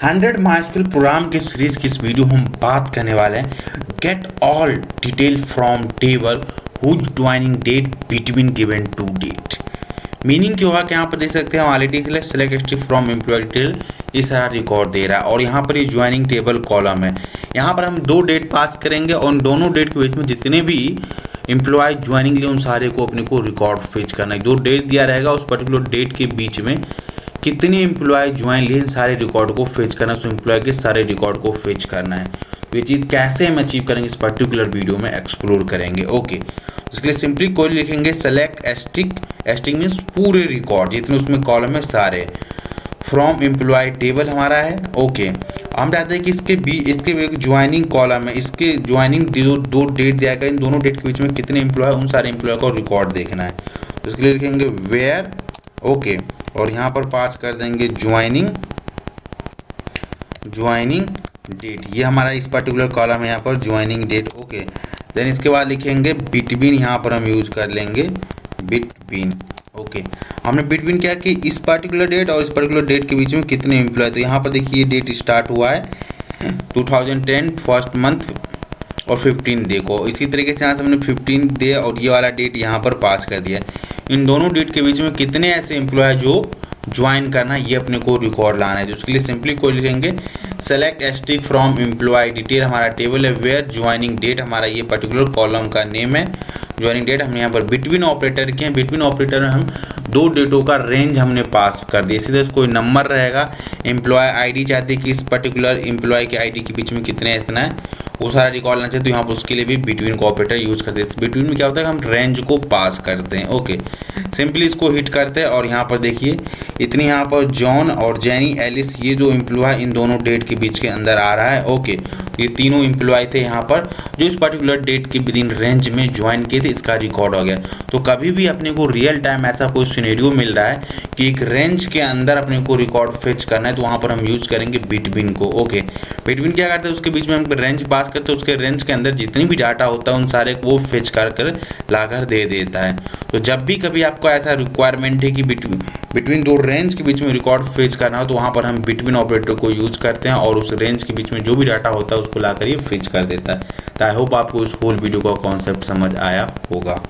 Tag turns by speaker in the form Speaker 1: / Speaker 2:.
Speaker 1: 100 MySQL programme के series की इस वीडियो हम बात करने वाले हैं get all detail from table whose joining date between given to date. मीनिंग क्या होगा कि यहाँ पर देख सकते हैं हम ऑलरेडी के लिए सेलेक्ट फ्रॉम एम्प्लॉय डिटेल ये सारा रिकॉर्ड दे रहा है और यहाँ पर ये ज्वाइनिंग टेबल कॉलम है। यहाँ पर हम दो डेट पास करेंगे और उन दोनों डेट के बीच में जितने भी एम्प्लॉय ज्वाइनिंग लिए उन सारे को अपने को रिकॉर्ड फेच करना है। जो डेट दिया रहेगा उस पर्टिकुलर डेट के बीच में कितने एम्प्लॉय ज्वाइन लिए इन सारे रिकॉर्ड को फेच करना है, उस एम्प्लॉय के सारे रिकॉर्ड को फेच करना है। ये चीज़ कैसे हम अचीव करेंगे इस पर्टिकुलर वीडियो में एक्सप्लोर करेंगे। ओके, उसके लिए सिंपली कोई लिखेंगे सेलेक्ट एस्टिक मीन्स पूरे रिकॉर्ड जितने उसमें कॉलम है सारे फ्रॉम एम्प्लॉय टेबल हमारा है। ओके, हम चाहते हैं कि इसके एक ज्वाइनिंग कॉलम है, इसके ज्वाइनिंग दो डेट दिया गया, इन दोनों डेट के बीच में कितने एम्प्लॉय उन सारे एम्प्लॉय को रिकॉर्ड देखना है। तो उसके लिए लिखेंगे वेयर ओके और यहाँ पर पास कर देंगे ज्वाइनिंग डेट। ये हमारा इस पर्टिकुलर कॉलम है यहाँ पर ज्वाइनिंग डेट। ओके, देन इसके बाद लिखेंगे बिटवीन, यहाँ पर हम यूज कर लेंगे बिटवीन। ओके, हमने बिटवीन क्या कि इस पर्टिकुलर डेट और इस पर्टिकुलर डेट के बीच में कितने एम्प्लॉय। तो यहाँ पर देखिए डेट स्टार्ट हुआ है 2010 फर्स्ट मंथ और 15 देखो, इसी तरीके से यहाँ से हमने 15 डे और ये वाला डेट यहाँ पर पास कर दिया। इन दोनों डेट के बीच में कितने ऐसे एम्प्लॉय जो ज्वाइन करना है ये अपने को रिकॉर्ड लाना है। उसके लिए सिंपली कोई लिखेंगे select asterisk from employ detail, हमारा टेबल है वेयर ज्वाइनिंग डेट, हमारा ये पर्टिकुलर कॉलम का नेम है ज्वाइनिंग डेट। हमने यहाँ पर बिटवीन ऑपरेटर किए हैं, बिटवीन ऑपरेटर में हम दो डेटों का रेंज हमने पास कर दिया। सीधे कोई नंबर रहेगा, एम्प्लॉय आईडी चाहते कि इस पर्टिकुलर एम्प्लॉय के आईडी के बीच में कितने इतना है वो सारा रिकॉर्ड लेना चाहिए, तो यहाँ पर उसके लिए भी बिटवीन का ऑपरेटर यूज करते हैं। बिटवीन में क्या होता है हम रेंज को पास करते हैं। ओके, सिंपली इसको हिट करते हैं और यहाँ पर देखिए इतनी यहाँ पर जॉन और जेनी एलिस ये जो एम्प्लॉय इन दोनों डेट के बीच के अंदर आ रहा है। ओके, ये तीनों एम्प्लॉय थे यहाँ पर जो इस पर्टिकुलर डेट के विद इन रेंज में ज्वाइन किए थे, इसका रिकॉर्ड हो गया। तो कभी भी अपने को रियल टाइम ऐसा कोई सिनेरियो मिल रहा है कि एक रेंज के अंदर अपने को रिकॉर्ड फेच करना है, तो वहाँ पर हम यूज करेंगे बिटवीन को। ओके, बिटवीन क्या करते हैं उसके बीच में हम रेंज पास करते हैं, उसके रेंज के अंदर जितनी भी डाटा होता है उन सारे को वो फेच कर लाकर दे देता है। तो जब भी कभी आपको ऐसा रिक्वायरमेंट है कि बिटवीन दो रेंज के बीच में रिकॉर्ड फेच करना हो, तो वहाँ पर हम बिटवीन ऑपरेटर को यूज करते हैं और उस रेंज के बीच में जो भी डाटा होता है उसको लाकर ये फेच कर देता है। तो आई होप आपको इस होल वीडियो का कॉन्सेप्ट समझ आया होगा।